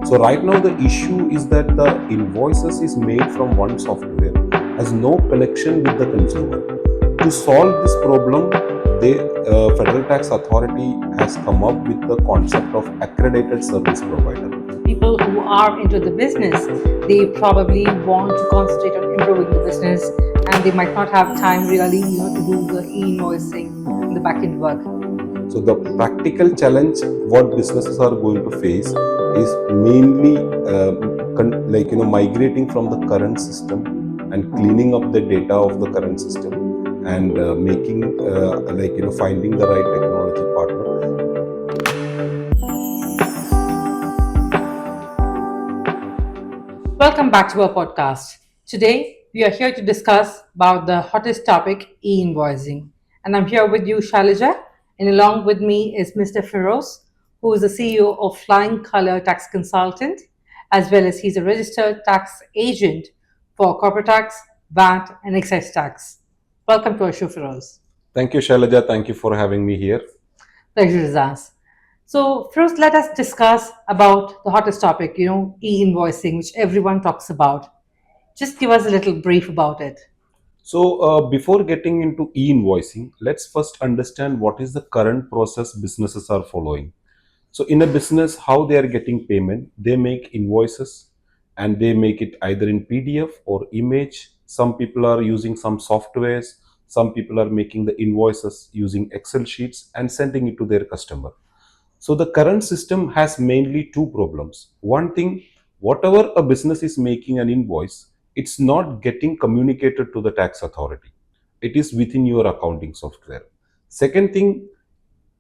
So right now the issue is that the invoices is made from one software has no connection with the consumer. To solve this problem, the Federal Tax Authority has come up with the concept of accredited service provider. People who are into the business, they probably want to concentrate on improving the business, and they might not have time really, to do the e-invoicing and the back-end work. So the practical challenge what businesses are going to face is mainly migrating from the current system and cleaning up the data of the current system and making finding the right technology partner. Welcome back to our podcast. Today, we are here to discuss about the hottest topic, e-invoicing. And I'm here with you, Shailaja, and along with me is Mr. Firoz, who is the CEO of Flying Color Tax Consultant, as well as he's a registered tax agent for corporate tax, VAT, and excise tax. Welcome to our show, Firoz. Thank you, Shailaja. Thank you for having me here. Pleasure is ours. So first, let us discuss about the hottest topic, e-invoicing, which everyone talks about. Just give us a little brief about it. So, before getting into e-invoicing, let's first understand what is the current process businesses are following. So, in a business, how they are getting payment, they make invoices and they make it either in PDF or image. Some people are using some softwares, some people are making the invoices using Excel sheets and sending it to their customer. So the current system has mainly two problems. One thing, whatever a business is making an invoice, it's not getting communicated to the tax authority. It is within your accounting software. Second thing,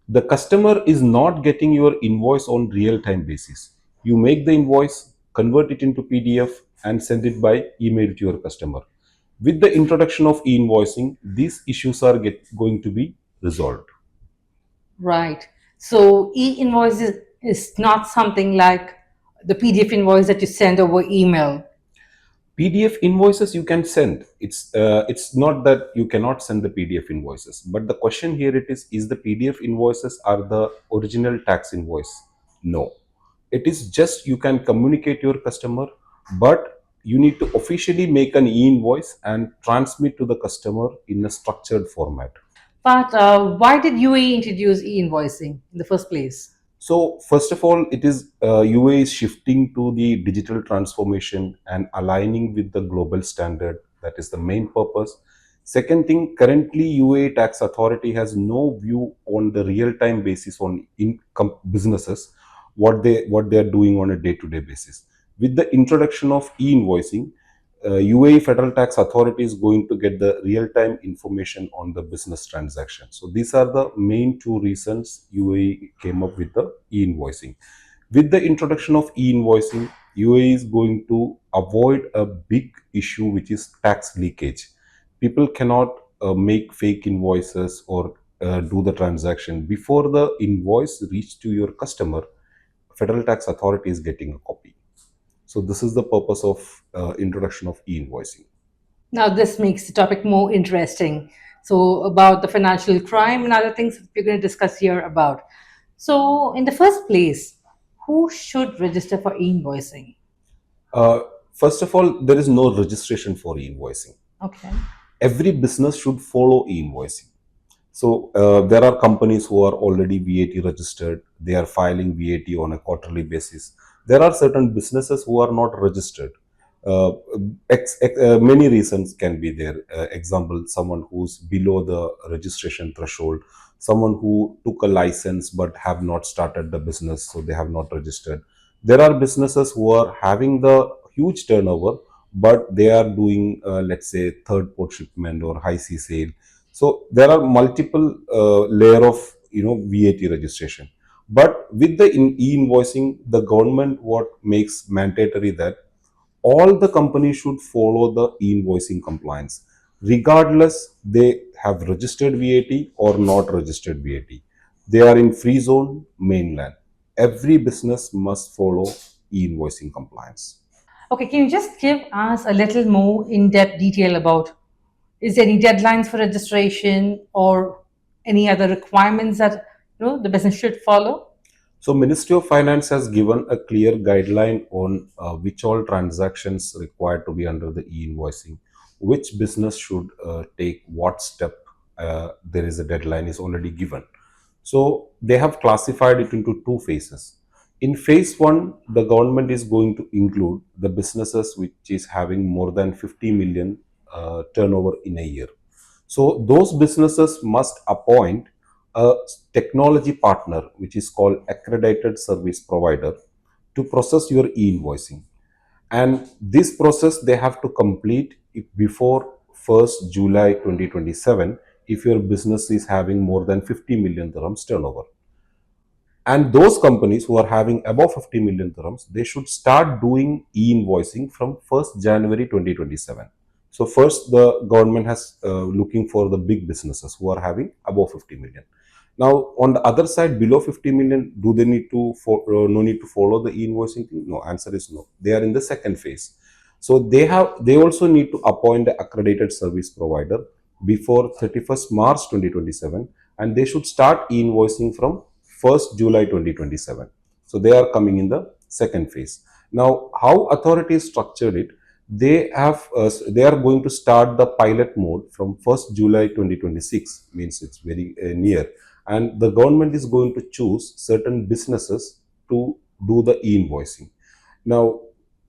the customer is not getting your invoice on real time basis. You make the invoice, convert it into PDF and send it by email to your customer. With the introduction of e-invoicing, these issues are going to be resolved. Right. So e-invoice is not something like the PDF invoice that you send over email. PDF invoices you can send. It's not that you cannot send the PDF invoices, but the question here it is the PDF invoices are the original tax invoice? No, it is just you can communicate your customer, but you need to officially make an e-invoice and transmit to the customer in a structured format. But why did UAE introduce e-invoicing in the first place? So first of all, it is UA is shifting to the digital transformation and aligning with the global standard. That is the main purpose. Second thing, currently UA tax authority has no view on the real time basis on businesses what they are doing on a day to day basis. With the introduction of e-invoicing, UAE Federal Tax Authority is going to get the real-time information on the business transaction. So these are the main two reasons UAE came up with the e-invoicing. With the introduction of e-invoicing, UAE is going to avoid a big issue which is tax leakage. People cannot make fake invoices or do the transaction before the invoice reach to your customer. Federal Tax Authority is getting a copy. So this is the purpose of introduction of e-invoicing. Now, this makes the topic more interesting. So, about the financial crime and other things that we're going to discuss here about. So, in the first place, who should register for e-invoicing? Uh, First of all, there is no registration for e-invoicing. Okay. Every business should follow e-invoicing. So there are companies who are already VAT registered. They are filing VAT on a quarterly basis. There are certain businesses who are not registered. Uh, Many reasons can be there. Example, someone who's below the registration threshold, someone who took a license but have not started the business, so they have not registered. There are businesses who are having the huge turnover, but they are doing, let's say, third port shipment or high sea sale. So there are multiple layer of VAT registration. But with the e-invoicing, the government what makes mandatory that all the companies should follow the e-invoicing compliance, regardless they have registered VAT or not registered VAT. They are in free zone mainland. Every business must follow e-invoicing compliance. Okay, can you just give us a little more in-depth detail about is there any deadlines for registration or any other requirements that the business should follow? So Ministry of Finance has given a clear guideline on which all transactions required to be under the e-invoicing, which business should take what step. There is a deadline is already given. So they have classified it into two phases. In phase one, the government is going to include the businesses which is having more than 50 million turnover in a year. So those businesses must appoint a technology partner, which is called accredited service provider, to process your e-invoicing. And this process they have to complete before 1st July 2027 if your business is having more than 50 million dirhams turnover. And those companies who are having above 50 million dirhams, they should start doing e-invoicing from 1st January 2027. So first, the government has looking for the big businesses who are having above 50 million. Now, on the other side, below 50 million, do they need to no need to follow the e-invoicing thing? No, answer is no. They are in the second phase. So they also need to appoint the accredited service provider before 31st March 2027, and they should start e-invoicing from 1st July 2027. So they are coming in the second phase. Now, how authorities structured it, they are going to start the pilot mode from 1st July 2026, means it's very near, and the government is going to choose certain businesses to do the e-invoicing. Now,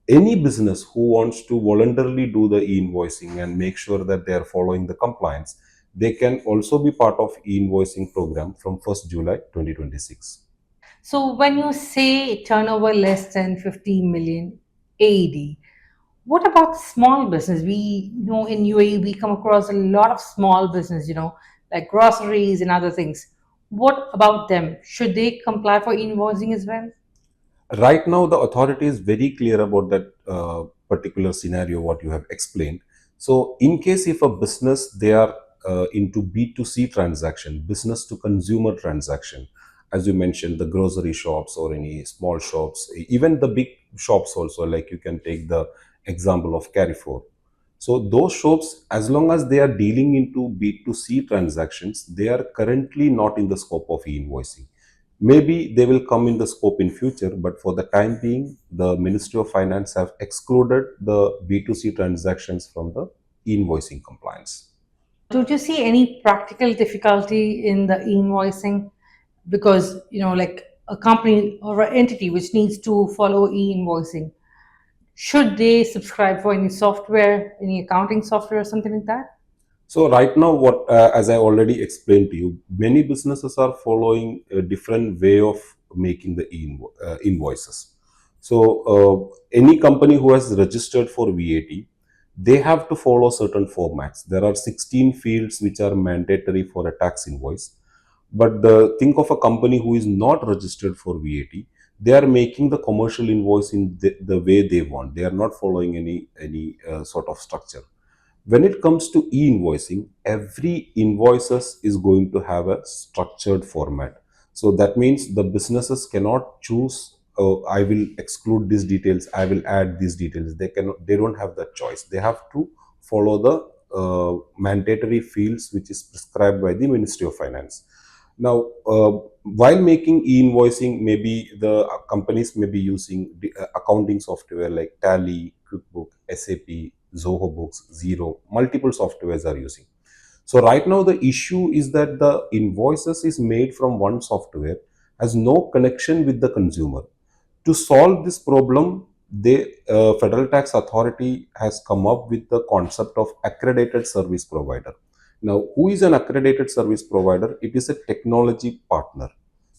any business who wants to voluntarily do the e-invoicing and make sure that they are following the compliance, they can also be part of e-invoicing program from 1st July 2026. So when you say turnover less than 15 million AED, what about small business? We, in UAE, we come across a lot of small business, like groceries and other things. What about them? Should they comply for invoicing as well? Right now, the authority is very clear about that particular scenario, what you have explained. So, in case if a business they are into B2C transaction, business to consumer transaction, as you mentioned, the grocery shops or any small shops, even the big shops also, like you can take the example of Carrefour. So those shops, as long as they are dealing into B2C transactions, they are currently not in the scope of e-invoicing. Maybe they will come in the scope in future, but for the time being, the Ministry of Finance have excluded the B2C transactions from the invoicing compliance. Don't you see any practical difficulty in the invoicing? Because, like a company or an entity which needs to follow e-invoicing, should they subscribe for any software, any accounting software or something like that? So right now, what as I already explained to you, many businesses are following a different way of making the invoices. So any company who has registered for VAT, they have to follow certain formats. There are 16 fields which are mandatory for a tax invoice. But think of a company who is not registered for VAT. They are making the commercial invoice in the way they want. They are not following any sort of structure. When it comes to e-invoicing, every invoices is going to have a structured format. So that means the businesses cannot choose, oh, I will exclude these details, I will add these details. They don't have that choice. They have to follow the mandatory fields which is prescribed by the Ministry of Finance. Now, while making e-invoicing, maybe the companies may be using the accounting software like Tally, QuickBook, SAP, Zoho Books, Zero, multiple softwares are using. So right now the issue is that the invoices is made from one software, has no connection with the consumer. To solve this problem, the Federal Tax Authority has come up with the concept of accredited service provider. Now, who is an accredited service provider? It is a technology partner.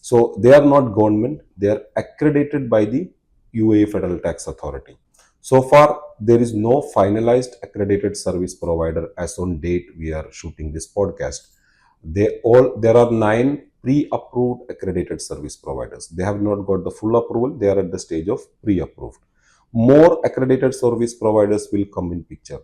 So they are not government; they are accredited by the UAE Federal Tax Authority. So far, there is no finalized accredited service provider as on date we are shooting this podcast. There are 9 pre-approved accredited service providers. They have not got the full approval. They are at the stage of pre-approved. More accredited service providers will come in picture.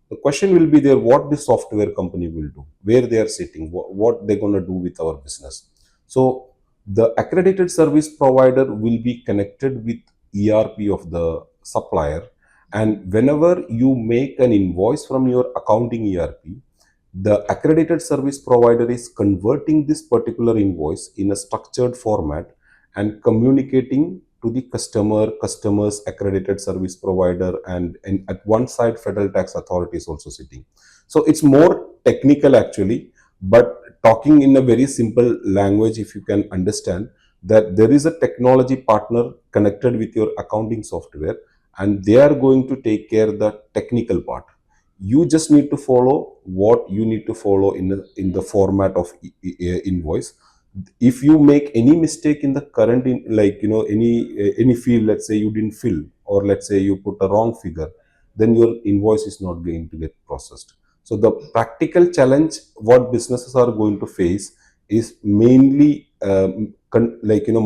The question will be there: what this software company will do, where they are sitting, what they're going to do with our business. So the accredited service provider will be connected with ERP of the supplier, and whenever you make an invoice from your accounting ERP, the accredited service provider is converting this particular invoice in a structured format, and communicating to the customers, accredited service provider, and at one side federal tax authority is also sitting. So it's more technical actually, but talking in a very simple language, if you can understand that there is a technology partner connected with your accounting software, and they are going to take care the technical part. You just need to follow what you need to follow in the format of invoice. If you make any mistake in the current like any field, let's say you didn't fill, or let's say you put a wrong figure, then your invoice is not going to get processed. So the practical challenge what businesses are going to face is mainly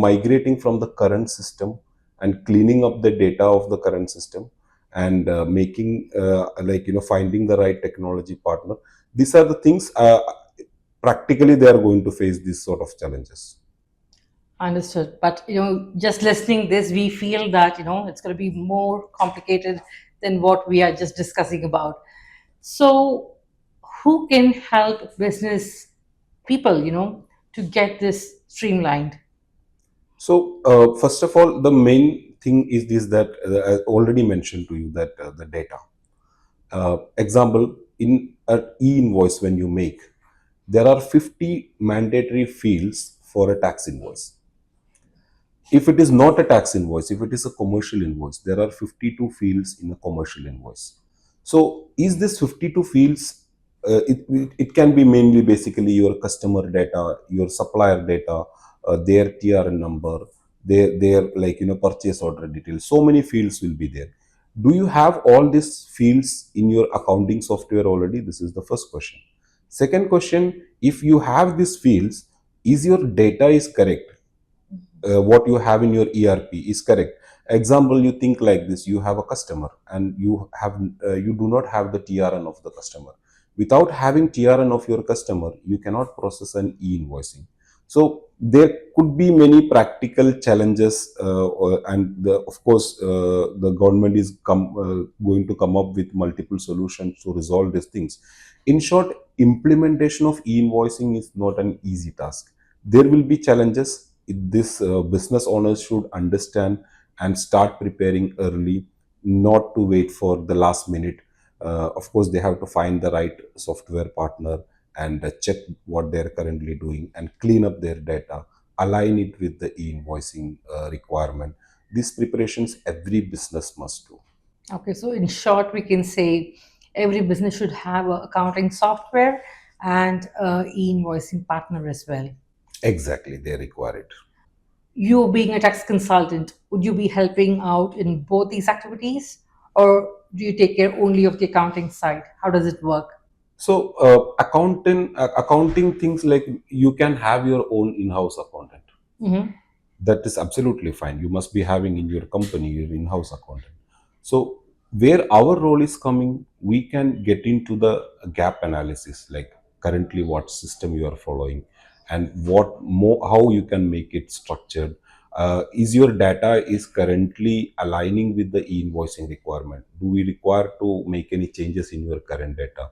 migrating from the current system and cleaning up the data of the current system, and making finding the right technology partner. These are the things, practically they are going to face these sort of challenges. Understood. But just listening this, we feel that it's going to be more complicated than what we are just discussing about. So, who can help business people, to get this streamlined? So first of all, the main thing is this, that I already mentioned to you, that the data. Example, in an e-invoice when you make, there are 50 mandatory fields for a tax invoice. If it is not a tax invoice, if it is a commercial invoice, there are 52 fields in a commercial invoice. So is this 52 fields, it can be mainly basically your customer data, your supplier data, their TRN number, their purchase order details. So many fields will be there. Do you have all these fields in your accounting software already? This is the first question. Second question, if you have these fields, is your data is correct? What you have in your ERP is correct. Example, you think like this: you have a customer, and you do not have the TRN of the customer. Without having TRN of your customer, you cannot process an e-invoicing. So there could be many practical challenges, of course, the government is going to come up with multiple solutions to resolve these things. In short, implementation of e-invoicing is not an easy task. There will be challenges. This business owners should understand and start preparing early, not to wait for the last minute. Of course, they have to find the right software partner, and check what they're currently doing, and clean up their data, align it with the e-invoicing requirement. These preparations every business must do. Okay, so in short, we can say every business should have a accounting software and a e-invoicing partner as well. Exactly, they require it. You being a tax consultant, would you be helping out in both these activities, or do you take care only of the accounting side? How does it work? So accounting things, like you can have your own in-house accountant. Hmm. That is absolutely fine. You must be having in your company your in-house accountant. So where our role is coming, we can get into the gap analysis, like currently what system you are following, and what more, how you can make it structured. Is your data is currently aligning with the e-invoicing requirement? Do we require to make any changes in your current data?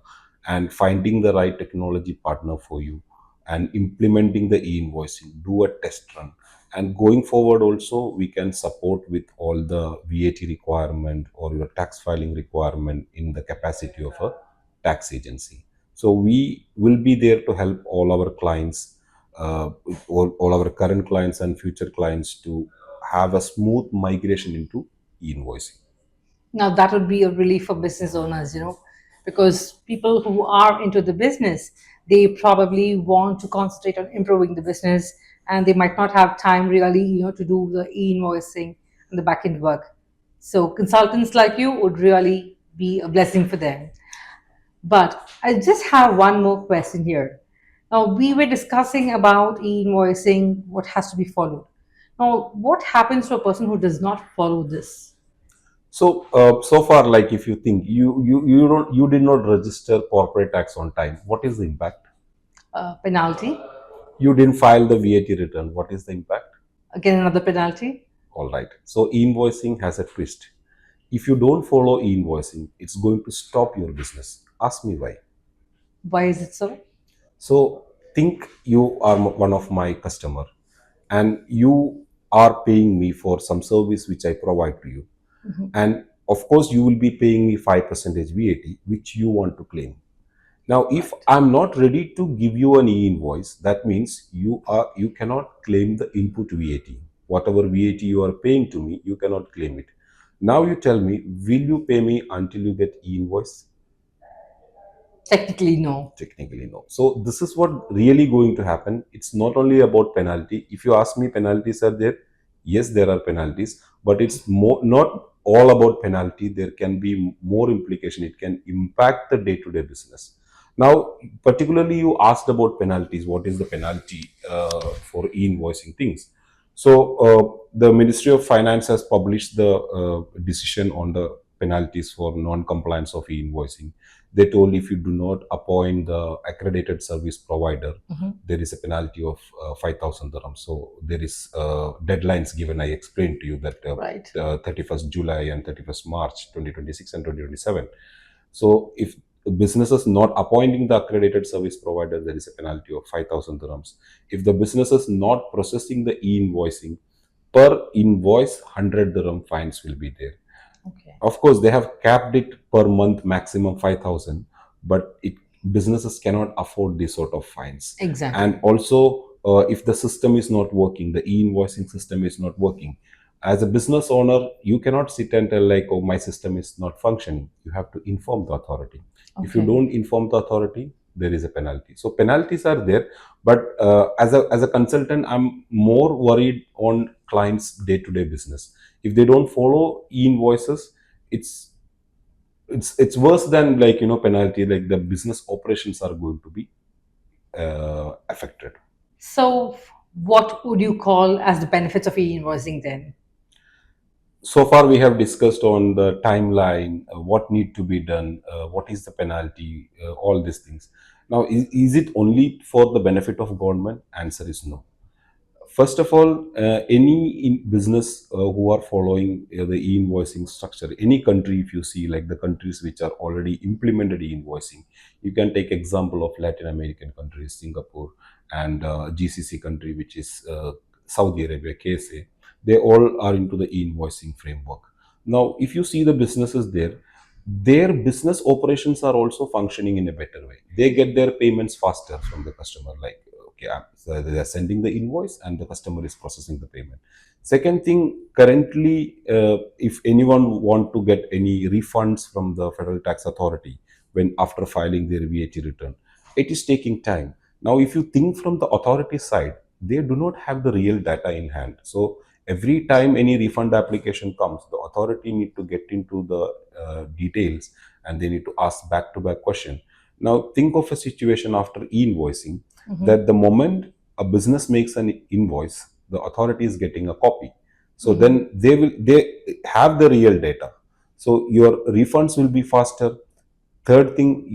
And finding the right technology partner for you, and implementing the e-invoicing, do a test run. And going forward also, we can support with all the VAT requirement or your tax filing requirement in the capacity of a tax agency. So we will be there to help all our clients, all our current clients and future clients, to have a smooth migration into e-invoicing. Now, that would be a relief for business owners, because people who are into the business, they probably want to concentrate on improving the business, and they might not have time really, to do the e-invoicing and the back end work. So, consultants like you would really be a blessing for them. But I just have one more question here. Now, we were discussing about e-invoicing, what has to be followed. Now, what happens to a person who does not follow this? So so far, like if you think you did not register corporate tax on time, what is the impact? Penalty. You didn't file the VAT return, what is the impact? Again, another penalty. All right. So e-invoicing has a twist. If you don't follow e-invoicing, it's going to stop your business. Ask me why. Why is it so? So think you are one of my customer, and you are paying me for some service which I provide to you. Mhm. And of course, you will be paying me 5% VAT, which you want to claim. Now, if Right. I'm not ready to give you an e-invoice, that means you cannot claim the input VAT. Whatever VAT you are paying to me, you cannot claim it. Now you tell me, will you pay me until you get e-invoice? Technically, no. Technically, no. So this is what really going to happen. It's not only about penalty. If you ask me, penalties are there. Yes, there are penalties, but it's more not all about penalty. There can be more implication. It can impact the day-to-day business. Now, particularly, you asked about penalties. What is the penalty for e-invoicing things? So, the Ministry of Finance has published the decision on the penalties for non-compliance of e-invoicing. They told if you do not appoint the accredited service provider, Mhm. there is a penalty of 5,000 dirhams. So there is deadlines given. I explained to you that Right. 31st July and 31st March 2026 and 2027. So if businesses not appointing the accredited service provider, there is a penalty of 5,000 dirhams. If the business is not processing the e-invoicing, per invoice 100 dirham fines will be there. Okay. Of course, they have capped it per month maximum 5,000, but businesses cannot afford this sort of fines. And Exactly. also, if the system is not working, the e-invoicing system is not working. As a business owner, you cannot sit and tell like, "Oh, my system is not functioning." You have to inform the authority. If you Okay. don't inform the authority, there is a penalty. So penalties are there, but as a consultant, I'm more worried on clients' day-to-day business. If they don't follow e-invoices, it's it's worse than like penalty. Like the business operations are going to be affected. So, what would you call as the benefits of e-invoicing then? So far we have discussed on the timeline, what need to be done, what is the penalty, all these things. Now, is it only for the benefit of government? Answer is no. First of all, any business who are following the e-invoicing structure, any country, if you see like the countries which are already implemented e-invoicing, you can take example of Latin American countries, Singapore, and GCC country, which is Saudi Arabia, KSA. They all are into the e-invoicing framework. Now, if you see the businesses there, their business operations are also functioning in a better way. They get their payments faster from the customer. Like, okay, so they are sending the invoice and the customer is processing the payment. Second thing, currently, if anyone want to get any refunds from the Federal Tax Authority when after filing their VAT return, it is taking time. Now, if you think from the authority side, they do not have the real data in hand. So every time any refund application comes, the authority need to get into the details, and they need to ask back to back question. Now think of a situation after e-invoicing, Mhm. that the moment a business makes an invoice, the authority is getting a copy. So Mhm. then they have the real data. So your refunds will be faster. Third thing,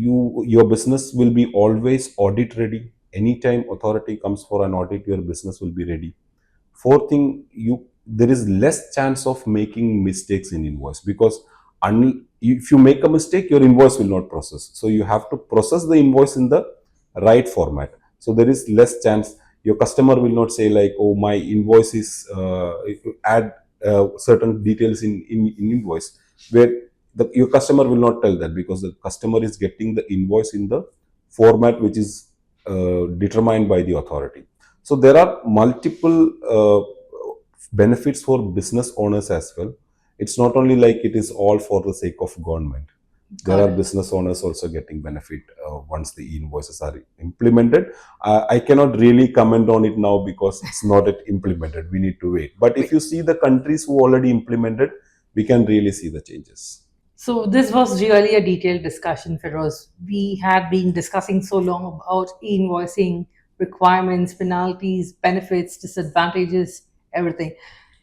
your business will be always audit ready. Anytime authority comes for an audit, your business will be ready. Fourth thing, there is less chance of making mistakes in invoice, because if you make a mistake, your invoice will not process. So you have to process the invoice in the right format. So there is less chance. Your customer will not say like, "Oh, my invoice is add certain details in invoice," where your customer will not tell that, because the customer is getting the invoice in the format which is determined by the authority. So there are multiple benefits for business owners as well. It's not only like it is all for the sake of government. There Got are it. business owners also getting benefit once the invoices are implemented. I cannot really comment on it now because it's not yet implemented. We need to wait. But if Wait. you see the countries who already implemented, we can really see the changes. So this was really a detailed discussion, Firoz. We had been discussing so long about e-invoicing, requirements, penalties, benefits, disadvantages, everything.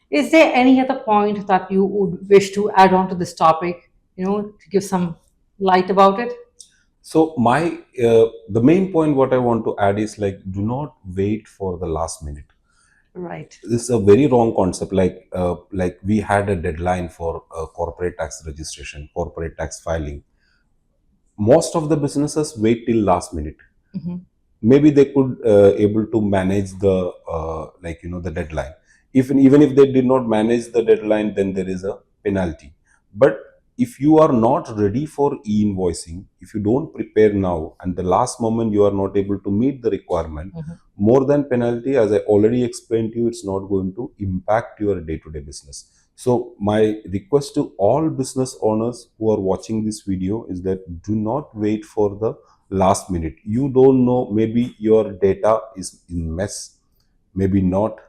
Is there any other point that you would wish to add on to this topic, to give some light about it? So the main point what I want to add is like, do not wait for the last minute. Right. This is a very wrong concept. Like we had a deadline for corporate tax registration, corporate tax filing. Most of the businesses wait till last minute. Mhm. Maybe they could able to manage the the deadline. Even if they did not manage the deadline, then there is a penalty. But if you are not ready for e-invoicing, if you don't prepare now and the last moment you are not able to meet the requirement, more than penalty, as I already explained to you, it's not going to impact your day-to-day business. So my request to all business owners who are watching this video is that do not wait for the last minute. You don't know, maybe your data is in mess, maybe not.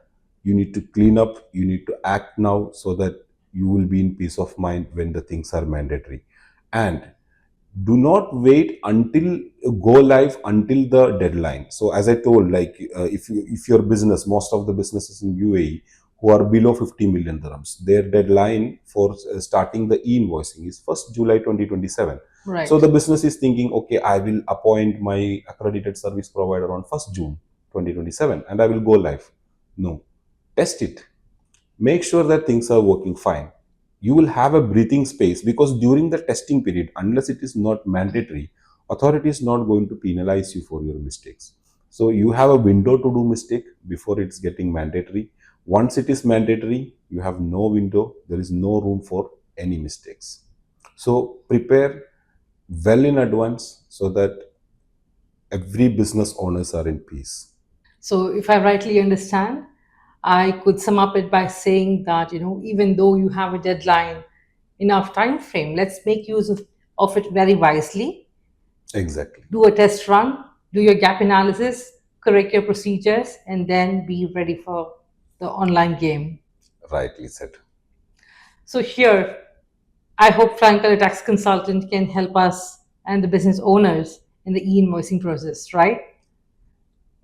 You need to clean up, you need to act now, so that you will be in peace of mind when the things are mandatory. And do not wait until go live until the deadline. So as I told, like if your business, most of the businesses in UAE who are below 50 million dirhams, their deadline for starting the e-invoicing is 1st July 2027. Right. So the business is thinking, okay, I will appoint my accredited service provider on 1st June 2027 and I will go live. No, test it, make sure that things are working fine. You will have a breathing space, because during the testing period, unless it is not mandatory, authority is not going to penalize you for your mistakes. So you have a window to do mistake before it's getting mandatory. Once it is mandatory, you have no window, there is no room for any mistakes. So prepare well in advance so that every business owners are in peace. So, if I rightly understand, I could sum up it by saying that, even though you have a deadline, enough time frame, let's make use of it very wisely. Exactly. Do a test run, do your gap analysis, correct your procedures, and then be ready for the online game. Rightly said. So, here, I hope Flying Color Tax Consultant can help us and the business owners in the e invoicing process, right?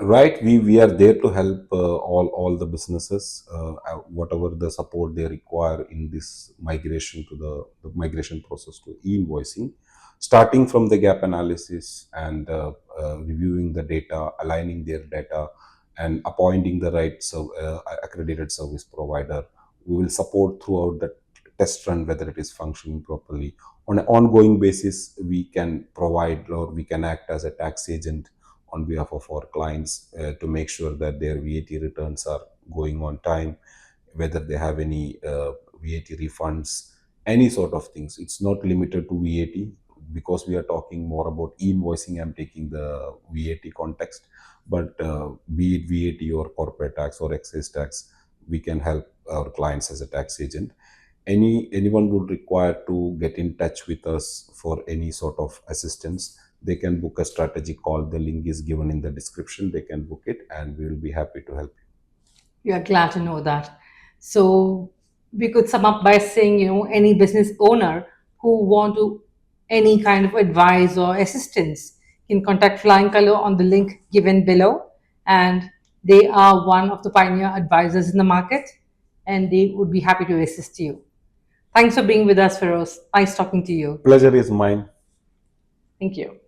Right, we are there to help all the businesses, whatever the support they require in this migration to the migration process to e-invoicing, starting from the gap analysis and reviewing the data, aligning their data, and appointing the right accredited service provider. We will support throughout the test run whether it is functioning properly. On an ongoing basis, we can provide, or we can act as a tax agent on behalf of our clients to make sure that their VAT returns are going on time, whether they have any VAT refunds, any sort of things. It's not limited to VAT, because we are talking more about e-invoicing. I'm taking the VAT context, but be it VAT or corporate tax or excise tax, we can help our clients as a tax agent. Anyone would require to get in touch with us for any sort of assistance, they can book a strategy call. The link is given in the description. They can book it and we will be happy to help We are glad to know that. So we could sum up by saying, any business owner who want to any kind of advice or assistance can contact Flying Color on the link given below, and they are one of the pioneer advisors in the market, and they would be happy to assist you. Thanks for being with us, Firoz. Nice talking to you. you. Pleasure is mine. Thank you.